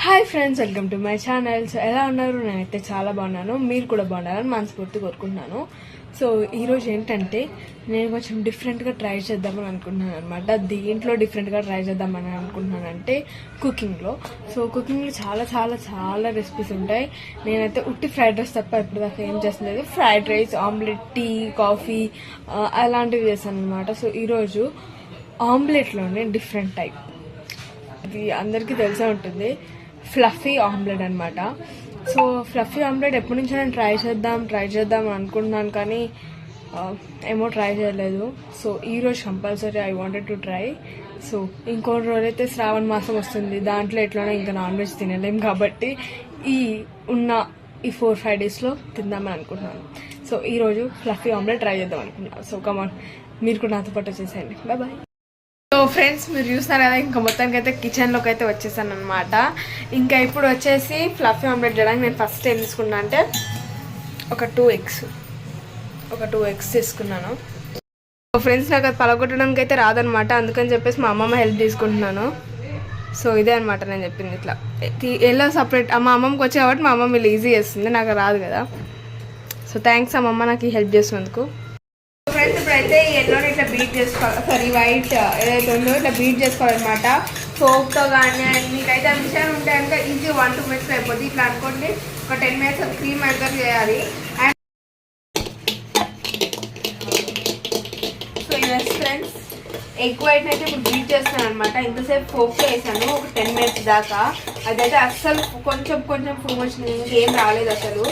Hi friends, welcome to my channel. So ఎలా ఉన్నారు? నేనైతే చాలా బాగున్నాను, మీరు కూడా బాగున్నారని మనస్ఫూర్తి కోరుకుంటున్నాను. సో ఈరోజు ఏంటంటే నేను కొంచెం డిఫరెంట్గా ట్రై చేద్దామని అనుకుంటున్నాను అనమాట. దీంట్లో డిఫరెంట్గా ట్రై చేద్దామని అనుకుంటున్నాను అంటే కుకింగ్లో. సో కుకింగ్లో చాలా చాలా చాలా రెసిపీస్ ఉంటాయి. నేనైతే ఉట్టి ఫ్రైడ్ రైస్ తప్ప ఇప్పటిదాకా ఏం చేస్తలేదు. Fried rice, omelette, tea, coffee అలాంటివి చేశాను అనమాట. సో ఈరోజు ఆమ్లెట్లోనే డిఫరెంట్ టైప్, ఇది అందరికీ తెలిసే ఉంటుంది, ఫ్లఫీ ఆమ్లెట్ అనమాట. సో ఫ్లఫీ ఆమ్లెట్ ఎప్పటి నుంచో నేను ట్రై చేద్దాం అనుకుంటున్నాను, కానీ ఏమో ట్రై చేయలేదు. సో ఈరోజు compulsory I wanted to try. So ఇంకొన్ని రోజులైతే శ్రావణ మాసం వస్తుంది, దాంట్లో ఎట్లనో ఇంకా నాన్ వెజ్ తినలేం కాబట్టి ఉన్న ఈ 4-5 డేస్లో తిందామని అనుకుంటున్నాను. సో ఈరోజు ఫ్లఫీ ఆమ్లెట్ ట్రై చేద్దాం అనుకుంటున్నాను. సో కమాన్, మీరు కూడా నాతో పాటు వచ్చేసేయండి. బాయ్. సో ఫ్రెండ్స్, మీరు చూస్తున్నారు కదా, ఇంకా మొత్తానికి అయితే కిచెన్లోకి అయితే వచ్చేసాను అనమాట. ఇంకా ఇప్పుడు వచ్చేసి ఫ్లఫీ ఆమ్లెట్ చేయడానికి నేను ఫస్ట్ ఏం తీసుకున్నా అంటే ఒక 2 ఎగ్స్ తీసుకున్నాను. సో ఫ్రెండ్స్, నాకు అది పలగొట్టడానికి అయితే రాదనమాట, అందుకని చెప్పేసి మా అమ్మమ్మ హెల్ప్ తీసుకుంటున్నాను. సో ఇదే అనమాట నేను చెప్పింది. ఇట్లా ఎలా సపరేట్ మా అమ్మమ్మకి వచ్చే కాబట్టి మా అమ్మమ్మ ఇలా ఈజీ చేస్తుంది, నాకు రాదు కదా. సో థ్యాంక్స్ అమ్మమ్మ నాకు ఈ హెల్ప్ చేసినందుకు. ఫ్రెండ్స్, ఇప్పుడైతే ఈ ఎల్లోని ఇట్లా బీట్ చేసుకోవాలి, సారీ వైట్ ఏదైతే ఉందో ఇట్లా బీట్ చేసుకోవాలన్నమాట సోప్తో. కానీ మీకైతే ఆ విషయాలు ఉంటాయి కనుక ఈజీ 1-2 minutes అయిపోతుంది. ఇట్లా అనుకోండి, ఒక 10 minutes క్రీమ్ అయితే చేయాలి. And so yes friends, egg white అయితే ఇప్పుడు బీట్ చేస్తాను అనమాట. ఇంతసేపు ఫోక్లో వేసాను ఒక 10 minutes దాకా. అదైతే అస్సలు కొంచెం ఫోమ్ వచ్చింది, ఇంకేం రాలేదు అసలు.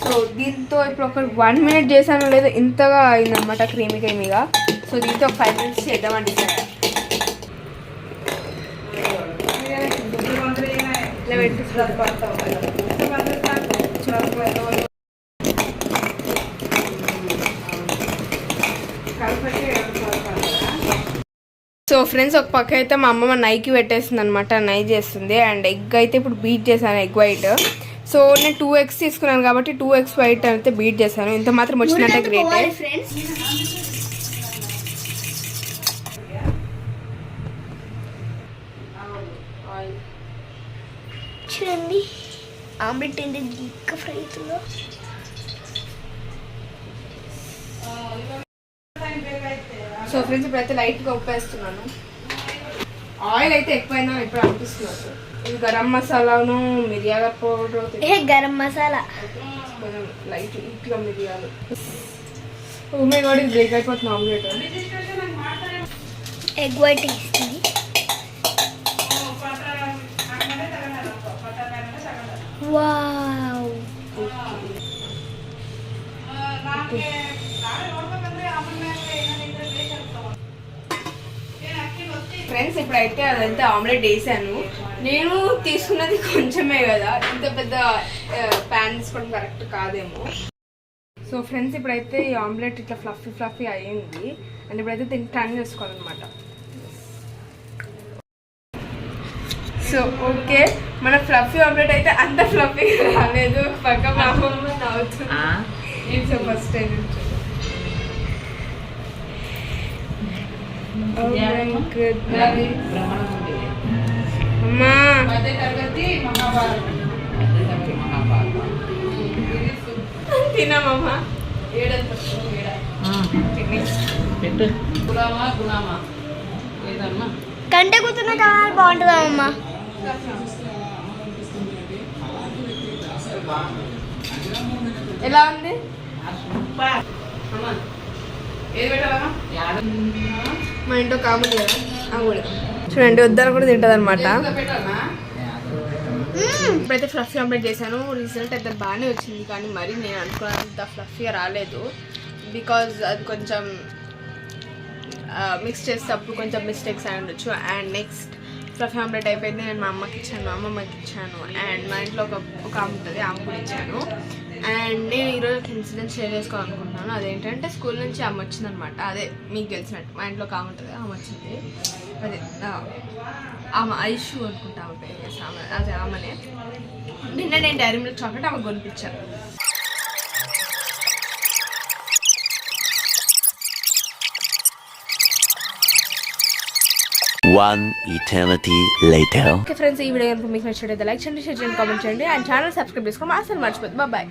సో దీంతో ఇప్పుడు ఒక 1 minute చేశాను, లేదా ఇంతగా అయిందనమాట క్రీమీగా. సో దీంతో ఒక 5 minutes చేద్దామండి. సో ఫ్రెండ్స్, ఒక పక్క అయితే మా అమ్మమ్మ నైకి పెట్టేస్తుంది అనమాట, నై చేస్తుంది. అండ్ ఎగ్ అయితే ఇప్పుడు బీట్ చేశాను, ఎగ్ వైట్. సో నేను 2 eggs తీసుకున్నాను కాబట్టి 2 eggs వైట్ అయితే బీట్ చేశాను. ఇంత మాత్రం వచ్చినట్టే గ్రేట్. చూడండి ఆమ్లెట్ ఏంటి ఫ్రై అవుతుందో. సో ఫ్రెండ్స్, ఇప్పుడైతే లైట్గా ఉప్పు వేస్తున్నాను. ఆయిల్ అయితే ఎక్కువైనా ఇప్పుడు అనిపిస్తున్నారు. ఇది గరం మసాలాను, మిరియాల పౌడర్, గరం మసాలా, కొంచెం లైట్ ఇట్లా మిరియాలు. ఉమ్మే కూడా బ్రేక్ అయిపోతుంది ఆమ్లెట్. ఎగ్ వైట్ వేస్తుంది. వావ్, ఫ్రెండ్స్, ఇప్పుడైతే అదంతా ఆమ్లెట్ వేసాను. నేను తీసుకున్నది కొంచెమే కదా, ఇంత పెద్ద ప్యాన్ తీసుకోవడం కరెక్ట్ కాదేమో. సో ఫ్రెండ్స్, ఇప్పుడైతే ఈ ఆమ్లెట్ ఇట్లా ఫ్లఫీ అయ్యింది. అండ్ ఇప్పుడైతే దీన్ని టర్న్ చేసుకోవాలన్నమాట. సో ఓకే, మన ఫ్లఫీ ఆమ్లెట్ అయితే అంత ఫ్లఫీ రాలేదు. పక్క మా అమ్మమ్మ నవ్వుతుంది. సో ఫస్ట్ టైం తినమ్మా కంటే కూతున్న కావాలి బాగుంటుందా అమ్మా? ఎలా ఉంది? మా ఇంట్లో కామన్ కదా, చూడండి వద్దని కూడా తింటుంది అనమాట. ఇప్పుడైతే ఫ్లఫీ ఆమ్లెట్ చేశాను. రిజల్ట్ అయితే బాగానే వచ్చింది, కానీ మరి నేను అనుకున్నంత ఫ్లఫీగా రాలేదు. బికాజ్ అది కొంచెం మిక్స్ చేసేటప్పుడు కొంచెం మిస్టేక్స్ అయి ఉండొచ్చు. అండ్ నెక్స్ట్ ఫ్లఫీ ఆమ్లెట్ అయిపోయింది. నేను మా అమ్మకి ఇచ్చాను, మా అమ్మమ్మకి ఇచ్చాను, అండ్ మా ఇంట్లో ఒక ఆమె ఉంటుంది, ఆమె కూడా ఇచ్చాను. అండ్ నేను ఈరోజు ఒక ఇన్సిడెంట్ షేర్ చేసుకోవాలనుకుంటున్నాను. అదేంటంటే స్కూల్ నుంచి ఆమె వచ్చిందనమాట. అదే మీకు తెలిసినట్టు మా ఇంట్లో ఒక ఆమె ఉంటుంది, ఆమె వచ్చింది. అదే ఆమె ఐషు అనుకుంటా ఆమె పేరు, అదే ఆమెనే. నిన్న నేను డైరీ మిల్క్ చాక్లెట్ ఆమె కొనిపించాను. One eternity later. Okay friends, ఈ వీడియో కనుక మీకు నచ్చినట్లయితే లైక్ చేయండి, షేర్ చేయండి, కామెంట్ చేయండి అండ్ ఛానల్ సబ్స్క్రైబ్ చేసుకోండి. అసలు మర్చిపోద్దు. బాయ్.